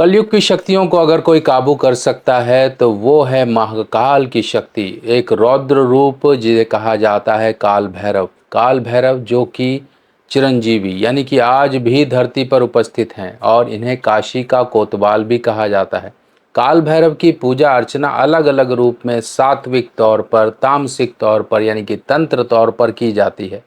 कलयुग की शक्तियों को अगर कोई काबू कर सकता है तो वो है महाकाल की शक्ति। एक रौद्र रूप जिसे कहा जाता है काल भैरव। काल भैरव जो कि चिरंजीवी यानी कि आज भी धरती पर उपस्थित हैं और इन्हें काशी का कोतवाल भी कहा जाता है। काल भैरव की पूजा अर्चना अलग अलग रूप में सात्विक तौर पर, तामसिक तौर पर यानी कि तंत्र तौर पर की जाती है।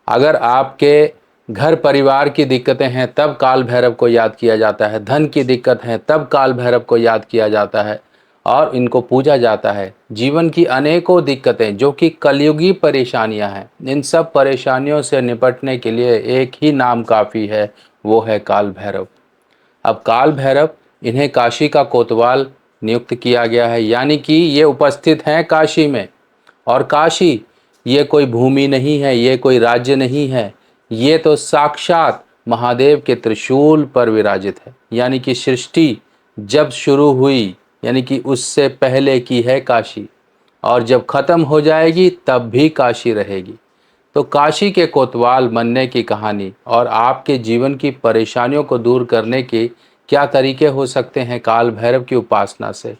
अगर आपके घर परिवार की दिक्कतें हैं तब काल भैरव को याद किया जाता है, धन की दिक्कत है तब काल भैरव को याद किया जाता है और इनको पूजा जाता है। जीवन की अनेकों दिक्कतें जो कि कलयुगी परेशानियां हैं, इन सब परेशानियों से निपटने के लिए एक ही नाम काफ़ी है, वो है काल भैरव। अब काल भैरव इन्हें काशी का कोतवाल नियुक्त किया गया है, यानी कि ये उपस्थित हैं काशी में। और काशी ये कोई भूमि नहीं है, ये कोई राज्य नहीं है, ये तो साक्षात महादेव के त्रिशूल पर विराजित है। यानी कि सृष्टि जब शुरू हुई यानी कि उससे पहले की है काशी, और जब खत्म हो जाएगी तब भी काशी रहेगी। तो काशी के कोतवाल बनने की कहानी और आपके जीवन की परेशानियों को दूर करने के क्या तरीके हो सकते हैं काल भैरव की उपासना से।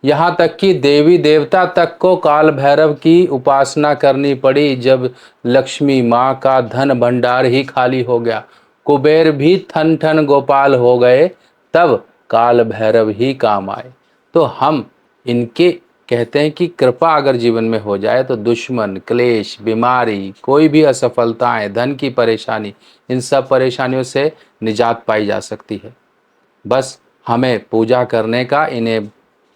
यहाँ तक कि देवी देवता तक को काल भैरव की उपासना करनी पड़ी। जब लक्ष्मी माँ का धन भंडार ही खाली हो गया, कुबेर भी ठन ठन गोपाल हो गए, तब काल भैरव ही काम आए। तो हम इनके कहते हैं कि कृपा अगर जीवन में हो जाए तो दुश्मन, क्लेश, बीमारी, कोई भी असफलताएं, धन की परेशानी, इन सब परेशानियों से निजात पाई जा सकती है। बस हमें पूजा करने का, इन्हें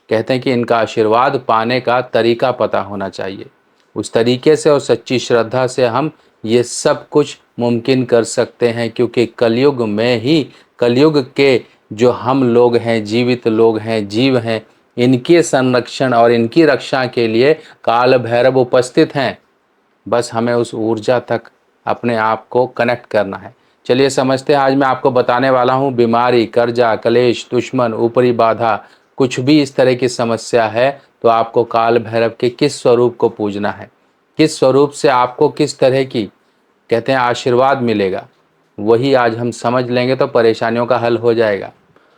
कहते हैं कि इनका आशीर्वाद पाने का तरीका पता होना चाहिए। उस तरीके से और सच्ची श्रद्धा से हम ये सब कुछ मुमकिन कर सकते हैं, क्योंकि कलयुग में ही, कलयुग के जो हम लोग हैं, जीवित लोग हैं, जीव हैं, इनके संरक्षण और इनकी रक्षा के लिए काल भैरव उपस्थित हैं। बस हमें उस ऊर्जा तक अपने आप को कनेक्ट करना है। चलिए समझते हैं। आज मैं आपको बताने वाला हूँ, बीमारी, कर्जा, कलेश, दुश्मन, ऊपरी बाधा, कुछ भी इस तरह की समस्या है तो आपको काल भैरव के किस स्वरूप को पूजना है, किस स्वरूप से आपको किस तरह की कहते हैं आशीर्वाद मिलेगा, वही आज हम समझ लेंगे तो परेशानियों का हल हो जाएगा।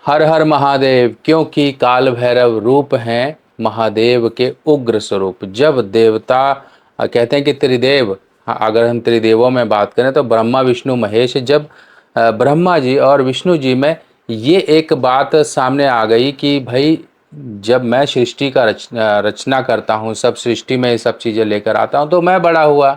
हर हर महादेव, क्योंकि काल भैरव रूप हैं महादेव के उग्र स्वरूप। जब देवता कहते हैं कि त्रिदेव, हाँ, अगर हम त्रिदेवों में बात करें तो ब्रह्मा विष्णु महेश, जब ब्रह्मा जी और विष्णु जी में ये एक बात सामने आ गई कि भाई जब मैं सृष्टि का रचना करता हूँ, सब सृष्टि में ये सब चीज़ें लेकर आता हूँ, तो मैं बड़ा हुआ।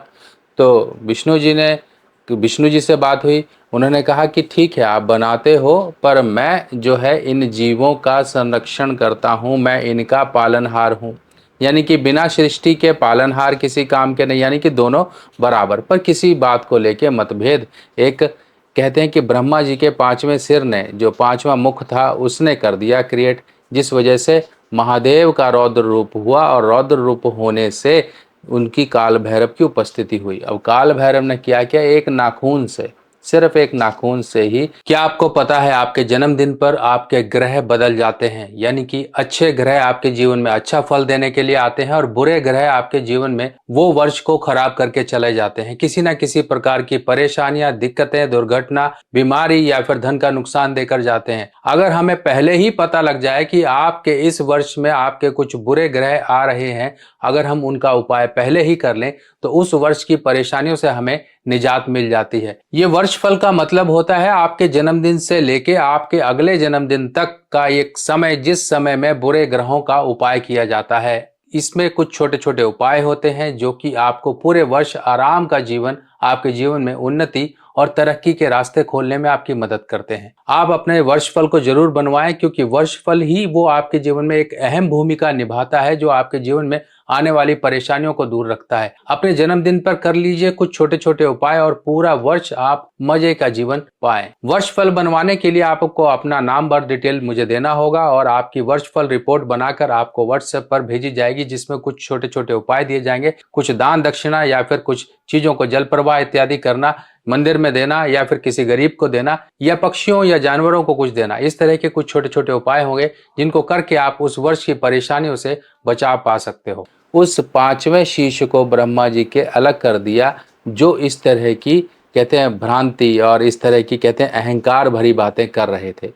तो विष्णु जी से बात हुई, उन्होंने कहा कि ठीक है आप बनाते हो, पर मैं जो है इन जीवों का संरक्षण करता हूँ, मैं इनका पालनहार हूँ। यानी कि बिना सृष्टि के पालनहार किसी काम के नहीं, यानी कि दोनों बराबर। पर किसी बात को लेके मतभेद, एक कहते हैं कि ब्रह्मा जी के पांचवें सिर ने, जो पांचवा मुख था, उसने कर दिया क्रिएट, जिस वजह से महादेव का रौद्र रूप हुआ और रौद्र रूप होने से उनकी काल भैरव की उपस्थिति हुई। अब काल भैरव ने क्या किया, एक नाखून से, सिर्फ एक नाखून से ही, क्या आपको पता है आपके जन्मदिन पर आपके ग्रह बदल जाते हैं। यानी कि अच्छे ग्रह आपके जीवन में अच्छा फल देने के लिए आते हैं और बुरे ग्रह आपके जीवन में वो वर्ष को खराब करके चले जाते हैं। किसी ना किसी प्रकार की परेशानियां, दिक्कतें, दुर्घटना, बीमारी या फिर धन का नुकसान देकर जाते हैं। अगर हमें पहले ही पता लग जाए कि आपके इस वर्ष में आपके कुछ बुरे ग्रह आ रहे हैं, अगर हम उनका उपाय पहले ही कर लें तो उस वर्ष की परेशानियों से हमें निजात मिल जाती है। ये वर्ष फल का मतलब होता है आपके जन्मदिन से लेके आपके अगले जन्मदिन तक का एक समय, जिस समय में बुरे ग्रहों का उपाय किया जाता है। इसमें कुछ छोटे छोटे उपाय होते हैं जो कि आपको पूरे वर्ष आराम का जीवन, आपके जीवन में उन्नति और तरक्की के रास्ते खोलने में आपकी मदद करते हैं। आप अपने वर्षफल को जरूर बनवाएं, क्योंकि वर्षफल ही वो आपके जीवन में एक अहम भूमिका निभाता है, जो आपके जीवन में आने वाली परेशानियों को दूर रखता है। अपने जन्मदिन पर कर लीजिए कुछ छोटे छोटे उपाय और पूरा वर्ष आप मजे का जीवन पाएं। वर्षफल बनवाने के लिए आपको अपना नाम, बर्थ डिटेल मुझे देना होगा और आपकी वर्षफल रिपोर्ट बनाकर आपको व्हाट्सएप पर भेजी जाएगी, जिसमें कुछ छोटे छोटे उपाय दिए जाएंगे। कुछ दान दक्षिणा या फिर कुछ चीजों को जल प्रवाह इत्यादि करना, मंदिर में देना या फिर किसी गरीब को देना या पक्षियों या जानवरों को कुछ देना, इस तरह के कुछ छोटे छोटे उपाय होंगे जिनको करके आप उस वर्ष की परेशानियों से बचाव पा सकते हो। उस पांचवें शीश को ब्रह्मा जी के अलग कर दिया, जो इस तरह की कहते हैं भ्रांति और इस तरह की कहते हैं अहंकार भरी बातें कर रहे थे।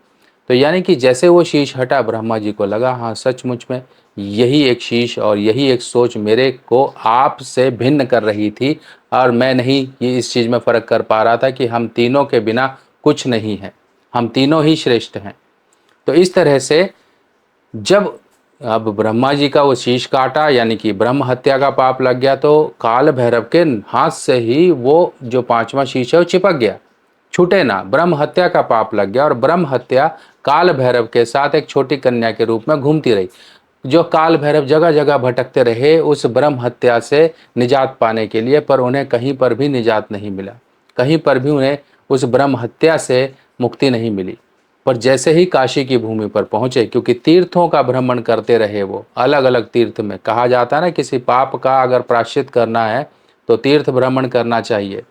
तो यानी कि जैसे वो शीश हटा, ब्रह्मा जी को लगा हाँ सचमुच में यही एक शीश और यही एक सोच मेरे को आपसे भिन्न कर रही थी, और मैं नहीं ये इस चीज़ में फ़र्क कर पा रहा था कि हम तीनों के बिना कुछ नहीं है, हम तीनों ही श्रेष्ठ हैं। तो इस तरह से जब अब ब्रह्मा जी का वो शीश काटा, यानी कि ब्रह्म हत्या का पाप लग गया, तो काल भैरव के हाथ से ही वो जो पांचवा शीश है वो चिपक गया, छूटे ना, ब्रह्म हत्या का पाप लग गया। और ब्रह्म हत्या काल भैरव के साथ एक छोटी कन्या के रूप में घूमती रही, जो काल भैरव जगह जगह भटकते रहे उस ब्रह्म हत्या से निजात पाने के लिए, पर उन्हें कहीं पर भी निजात नहीं मिला, कहीं पर भी उन्हें उस ब्रह्म हत्या से मुक्ति नहीं मिली। पर जैसे ही काशी की भूमि पर पहुंचे, क्योंकि तीर्थों का भ्रमण करते रहे, वो अलग अलग तीर्थ में, कहा जाता है ना किसी पाप का अगर प्रायश्चित करना है तो तीर्थ भ्रमण करना चाहिए।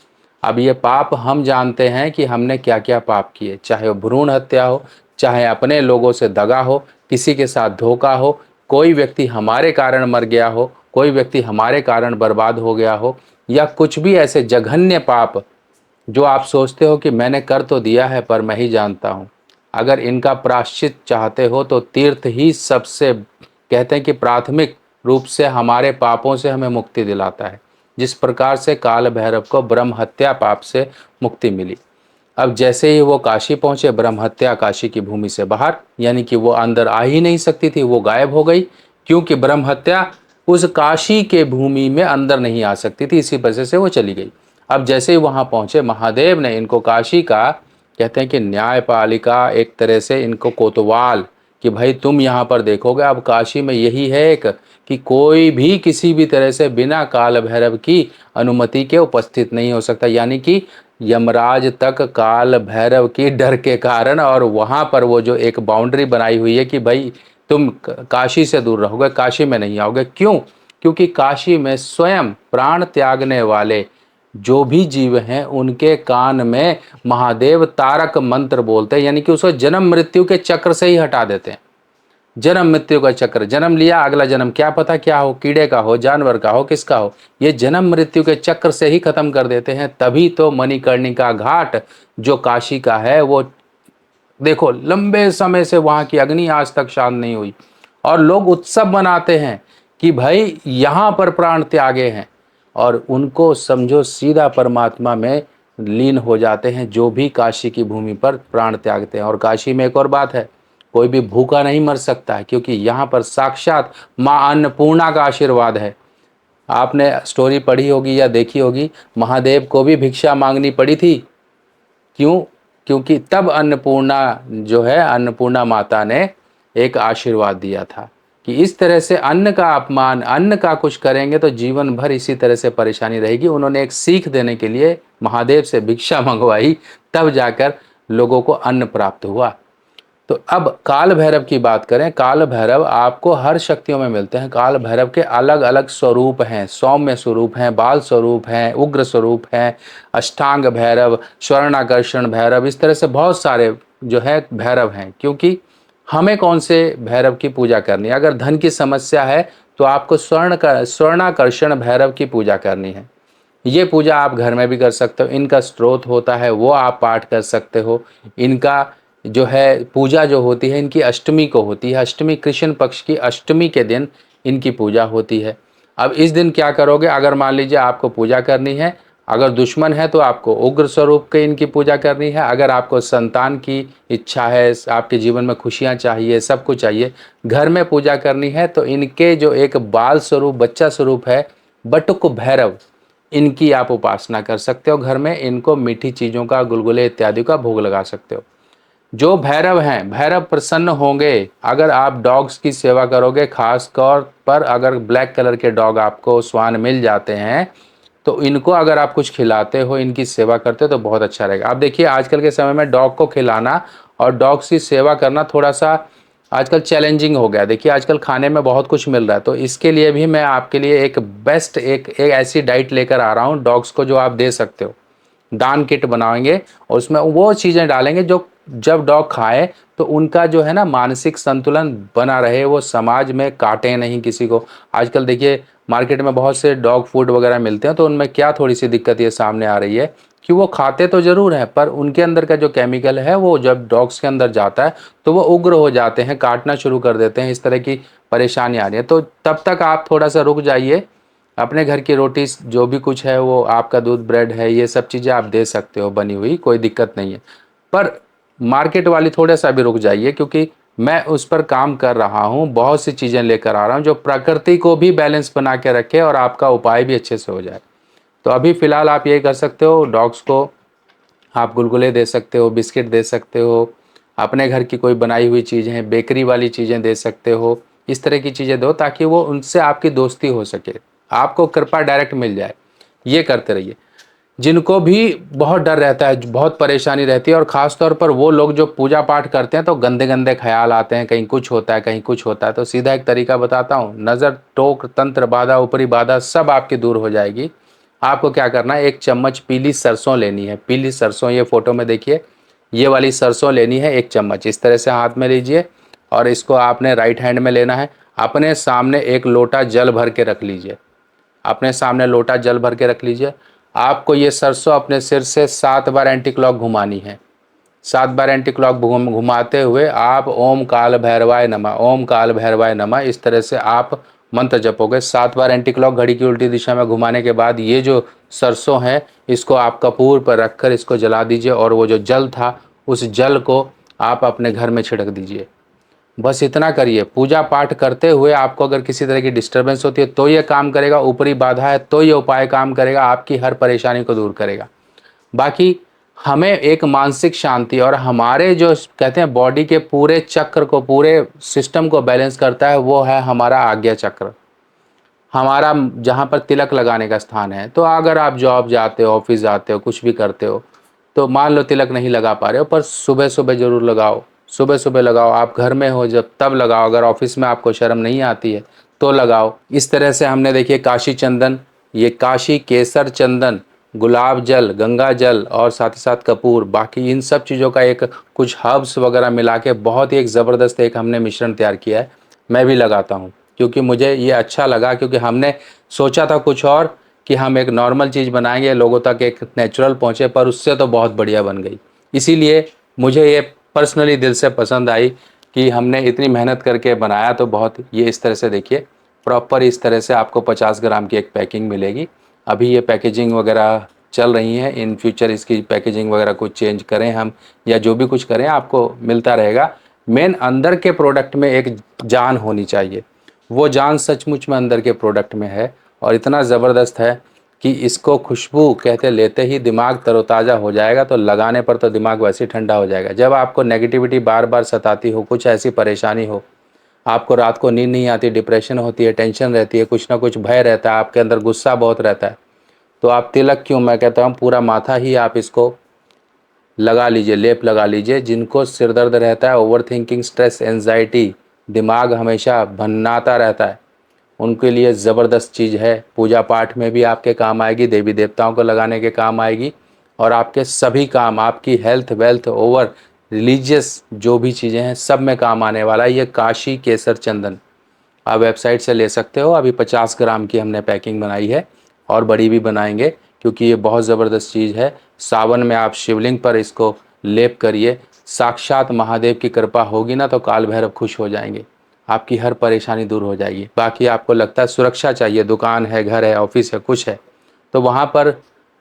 अब ये पाप हम जानते हैं कि हमने क्या क्या पाप किए, चाहे वो भ्रूण हत्या हो, चाहे अपने लोगों से दगा हो, किसी के साथ धोखा हो, कोई व्यक्ति हमारे कारण मर गया हो, कोई व्यक्ति हमारे कारण बर्बाद हो गया हो, या कुछ भी ऐसे जघन्य पाप जो आप सोचते हो कि मैंने कर तो दिया है पर मैं ही जानता हूँ। अगर इनका प्रायश्चित चाहते हो तो तीर्थ ही सबसे, कहते हैं कि प्राथमिक रूप से हमारे पापों से हमें मुक्ति दिलाता है, जिस प्रकार से काल भैरव को ब्रह्म हत्या पाप से मुक्ति मिली। अब जैसे ही वो काशी पहुंचे, ब्रह्म हत्या काशी की भूमि से बाहर, यानी कि वो अंदर आ ही नहीं सकती थी, वो गायब हो गई, क्योंकि ब्रह्म हत्या उस काशी के भूमि में अंदर नहीं आ सकती थी, इसी वजह से वो चली गई। अब जैसे ही वहां पहुंचे, महादेव ने इनको काशी का, कहते हैं कि न्यायपालिका, एक तरह से इनको कोतवाल, कि भाई तुम यहाँ पर देखोगे अब काशी में यही है एक, कि कोई भी किसी भी तरह से बिना काल भैरव की अनुमति के उपस्थित नहीं हो सकता, यानी कि यमराज तक काल भैरव की डर के कारण, और वहां पर वो जो एक बाउंड्री बनाई हुई है कि भाई तुम काशी से दूर रहोगे, काशी में नहीं आओगे। क्यों? क्योंकि काशी में स्वयं प्राण त्यागने वाले जो भी जीव हैं उनके कान में महादेव तारक मंत्र बोलते हैं, यानी कि उसको जन्म मृत्यु के चक्र से ही हटा देते हैं। जन्म मृत्यु का चक्र, जन्म लिया, अगला जन्म क्या पता क्या हो, कीड़े का हो, जानवर का हो, किसका हो, ये जन्म मृत्यु के चक्र से ही खत्म कर देते हैं। तभी तो मणिकर्णिका घाट जो काशी का है, वो देखो लंबे समय से वहां की अग्नि आज तक शांत नहीं हुई, और लोग उत्सव मनाते हैं कि भाई यहाँ पर प्राण त्यागे हैं, और उनको समझो सीधा परमात्मा में लीन हो जाते हैं जो भी काशी की भूमि पर प्राण त्यागते हैं। और काशी में एक और बात है, कोई भी भूखा नहीं मर सकता है, क्योंकि यहाँ पर साक्षात माँ अन्नपूर्णा का आशीर्वाद है। आपने स्टोरी पढ़ी होगी या देखी होगी, महादेव को भी भिक्षा मांगनी पड़ी थी। क्यों? क्योंकि तब अन्नपूर्णा जो है, अन्नपूर्णा माता ने एक आशीर्वाद दिया था कि इस तरह से अन्न का अपमान, अन्न का कुछ करेंगे तो जीवन भर इसी तरह से परेशानी रहेगी। उन्होंने एक सीख देने के लिए महादेव से भिक्षा मंगवाई, तब जाकर लोगों को अन्न प्राप्त हुआ। तो अब काल भैरव की बात करें, काल भैरव आपको हर शक्तियों में मिलते हैं। काल भैरव के अलग अलग स्वरूप हैं, सौम्य स्वरूप हैं, बाल स्वरूप हैं, उग्र स्वरूप हैं, अष्टांग भैरव, स्वर्णाकर्षण भैरव, इस तरह से बहुत सारे जो है भैरव हैं। क्योंकि हमें कौन से भैरव की पूजा करनी है? अगर धन की समस्या है तो आपको स्वर्णाकर्षण भैरव की पूजा करनी है। ये पूजा आप घर में भी कर सकते हो, इनका स्रोत होता है वो आप पाठ कर सकते हो। इनका जो है पूजा जो होती है, इनकी अष्टमी को होती है, अष्टमी कृष्ण पक्ष की अष्टमी के दिन इनकी पूजा होती है। अब इस दिन क्या करोगे? अगर मान लीजिए आपको पूजा करनी है, अगर दुश्मन है तो आपको उग्र स्वरूप के इनकी पूजा करनी है। अगर आपको संतान की इच्छा है, आपके जीवन में खुशियाँ चाहिए, सब कुछ चाहिए, घर में पूजा करनी है, तो इनके जो एक बाल स्वरूप, बच्चा स्वरूप है, बटुक भैरव, इनकी आप उपासना कर सकते हो। घर में इनको मीठी चीज़ों का, गुलगुले इत्यादि का भोग लगा सकते हो। जो भैरव हैं, भैरव प्रसन्न होंगे अगर आप डॉग्स की सेवा करोगे। खास तौर पर अगर ब्लैक कलर के डॉग आपको स्वान मिल जाते हैं तो इनको अगर आप कुछ खिलाते हो, इनकी सेवा करते हो तो बहुत अच्छा रहेगा। आप देखिए आजकल के समय में डॉग को खिलाना और डॉग्स की सेवा करना थोड़ा सा आजकल चैलेंजिंग हो गया। देखिए आजकल खाने में बहुत कुछ मिल रहा है, तो इसके लिए भी मैं आपके लिए एक बेस्ट एक ऐसी डाइट लेकर आ रहा हूँ डॉग्स को, जो आप दे सकते हो। दान किट बनाएंगे और उसमें वो चीज़ें डालेंगे जो जब डॉग खाए तो उनका जो है ना मानसिक संतुलन बना रहे, वो समाज में काटे नहीं किसी को। आजकल देखिए मार्केट में बहुत से डॉग फूड वगैरह मिलते हैं, तो उनमें क्या थोड़ी सी दिक्कत ये सामने आ रही है कि वो खाते तो ज़रूर हैं, पर उनके अंदर का जो केमिकल है वो जब डॉग्स के अंदर जाता है तो वो उग्र हो जाते हैं, काटना शुरू कर देते हैं, इस तरह की परेशानी आ रही है। तो तब तक आप थोड़ा-सा रुक जाइए, अपने घर की रोटी जो भी कुछ है वो आपका दूध, ब्रेड है, ये सब चीज़ें आप दे सकते हो बनी हुई, कोई दिक्कत नहीं है। पर मार्केट वाली थोड़ा-सा अभी रुक जाइए, क्योंकि मैं उस पर काम कर रहा हूँ, बहुत सी चीज़ें लेकर आ रहा हूँ जो प्रकृति को भी बैलेंस बना के रखे और आपका उपाय भी अच्छे से हो जाए। तो अभी फ़िलहाल आप ये कर सकते हो, डॉग्स को आप गुलगुले दे सकते हो, बिस्किट दे सकते हो, अपने घर की कोई बनाई हुई चीज़ें, बेकरी वाली चीज़ें दे सकते हो। इस तरह की चीज़ें दो ताकि वो उनसे आपकी दोस्ती हो सके, आपको कृपा डायरेक्ट मिल जाए। ये करते रहिए। जिनको भी बहुत डर रहता है, बहुत परेशानी रहती है, और ख़ास तौर पर वो लोग जो पूजा पाठ करते हैं तो गंदे-गंदे ख़्याल आते हैं, कहीं कुछ होता है, कहीं कुछ होता है। तो सीधा एक तरीका बताता हूँ, नज़र, टोक, तंत्र बाधा, ऊपरी बाधा सब आपकी दूर हो जाएगी। आपको क्या करना है, 1 चम्मच पीली सरसों लेनी है। पीली सरसों, ये फ़ोटो में देखिए, ये वाली सरसों लेनी है 1 चम्मच। इस तरह से हाथ में लीजिए और इसको आपने राइट हैंड में लेना है। अपने सामने 1 लोटा जल भर के रख लीजिए। अपने सामने लोटा जल भर के रख लीजिए। आपको ये सरसों अपने सिर से 7 बार एंटी क्लॉक घुमानी है। 7 बार एंटी क्लॉक घुमाते हुए आप ओम काल भैरवाय नमः, ओम काल भैरवाय नमः, इस तरह से आप मंत्र जपोगे। 7 बार एंटी क्लॉक घड़ी की उल्टी दिशा में घुमाने के बाद ये जो सरसों है इसको आप कपूर पर रखकर इसको जला दीजिए, और वो जो जल था उस जल को आप अपने घर में छिड़क दीजिए। बस इतना करिए। पूजा पाठ करते हुए आपको अगर किसी तरह की डिस्टर्बेंस होती है तो ये काम करेगा, ऊपरी बाधा है तो ये उपाय काम करेगा, आपकी हर परेशानी को दूर करेगा। बाकी हमें एक मानसिक शांति, और हमारे जो कहते हैं बॉडी के पूरे चक्र को, पूरे सिस्टम को बैलेंस करता है, वो है हमारा आज्ञा चक्र, हमारा जहाँ पर तिलक लगाने का स्थान है। तो अगर आप जॉब जाते हो, ऑफिस जाते हो, कुछ भी करते हो, तो मान लो तिलक नहीं लगा पा रहे हो, पर सुबह सुबह ज़रूर लगाओ, सुबह सुबह लगाओ। आप घर में हो जब तब लगाओ, अगर ऑफिस में आपको शर्म नहीं आती है तो लगाओ। इस तरह से हमने देखिए काशी चंदन, ये काशी केसर चंदन, गुलाब जल, गंगा जल और साथ ही साथ कपूर, बाकी इन सब चीज़ों का एक कुछ हर्ब्स वगैरह मिला के बहुत ही एक ज़बरदस्त एक हमने मिश्रण तैयार किया है। मैं भी लगाता हूँ क्योंकि मुझे ये अच्छा लगा, क्योंकि हमने सोचा था कुछ और कि हम एक नॉर्मल चीज़ बनाएंगे, लोगों तक एक नेचुरल पहुँचे, पर उससे तो बहुत बढ़िया बन गई। इसीलिए मुझे ये पर्सनली दिल से पसंद आई कि हमने इतनी मेहनत करके बनाया। तो बहुत ये इस तरह से देखिए, प्रॉपर इस तरह से आपको 50 ग्राम की एक पैकिंग मिलेगी। अभी ये पैकेजिंग वगैरह चल रही है, इन फ्यूचर इसकी पैकेजिंग वगैरह कुछ चेंज करें हम या जो भी कुछ करें आपको मिलता रहेगा। मेन अंदर के प्रोडक्ट में एक जान होनी चाहिए, वो जान सचमुच में अंदर के प्रोडक्ट में है, और इतना ज़बरदस्त है कि इसको खुशबू कहते लेते ही दिमाग तरोताज़ा हो जाएगा। तो लगाने पर तो दिमाग वैसे ही ठंडा हो जाएगा। जब आपको नेगेटिविटी बार बार सताती हो, कुछ ऐसी परेशानी हो, आपको रात को नींद नहीं आती, डिप्रेशन होती है, टेंशन रहती है, कुछ ना कुछ भय रहता है, आपके अंदर गुस्सा बहुत रहता है, तो आप तिलक क्यों, मैं कहता हूँ पूरा माथा ही आप इसको लगा लीजिए, लेप लगा लीजिए। जिनको सिर दर्द रहता है, ओवर थिंकिंग, स्ट्रेस, एंजाइटी, दिमाग हमेशा भन्नाता रहता है, उनके लिए ज़बरदस्त चीज़ है। पूजा पाठ में भी आपके काम आएगी, देवी देवताओं को लगाने के काम आएगी, और आपके सभी काम, आपकी हेल्थ वेल्थ ओवर रिलीजियस जो भी चीज़ें हैं सब में काम आने वाला है ये काशी केसर चंदन। आप वेबसाइट से ले सकते हो। अभी 50 ग्राम की हमने पैकिंग बनाई है और बड़ी भी बनाएंगे, क्योंकि ये बहुत ज़बरदस्त चीज़ है। सावन में आप शिवलिंग पर इसको लेप करिए, साक्षात महादेव की कृपा होगी ना तो काल भैरव खुश हो जाएंगे, आपकी हर परेशानी दूर हो जाएगी। बाकी आपको लगता है सुरक्षा चाहिए, दुकान है, घर है, ऑफिस है, कुछ है, तो वहाँ पर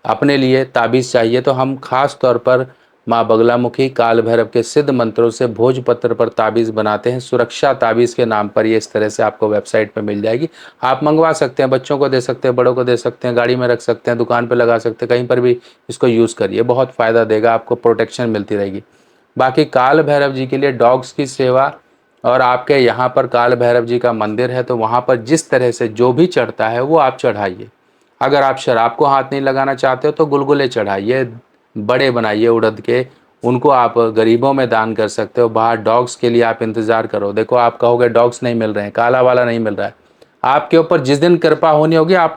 अपने लिए ताबीज़ चाहिए, तो हम खास तौर पर माँ बगलामुखी, काल भैरव के सिद्ध मंत्रों से भोजपत्र पर ताबीज़ बनाते हैं। सुरक्षा ताबीज़ के नाम पर ये इस तरह से आपको वेबसाइट पे मिल जाएगी। आप मंगवा सकते हैं, बच्चों को दे सकते हैं, बड़ों को दे सकते हैं, गाड़ी में रख सकते हैं, दुकान पे लगा सकते हैं, कहीं पर भी इसको यूज़ करिए, बहुत फ़ायदा देगा, आपको प्रोटेक्शन मिलती रहेगी। बाकी काल भैरव जी के लिए डॉग्स की सेवा, और आपके यहाँ पर काल भैरव जी का मंदिर है तो वहाँ पर जिस तरह से जो भी चढ़ता है वो आप चढ़ाइए। अगर आप शराब को हाथ नहीं लगाना चाहते हो तो गुलगुले चढ़ाइए, बड़े बनाइए उड़द के, उनको आप गरीबों में दान कर सकते हो। बाहर डॉग्स के लिए आप इंतज़ार करो, देखो आप कहोगे डॉग्स नहीं मिल रहे हैं, काला वाला नहीं मिल रहा है, आपके ऊपर जिस दिन कृपा होनी होगी आप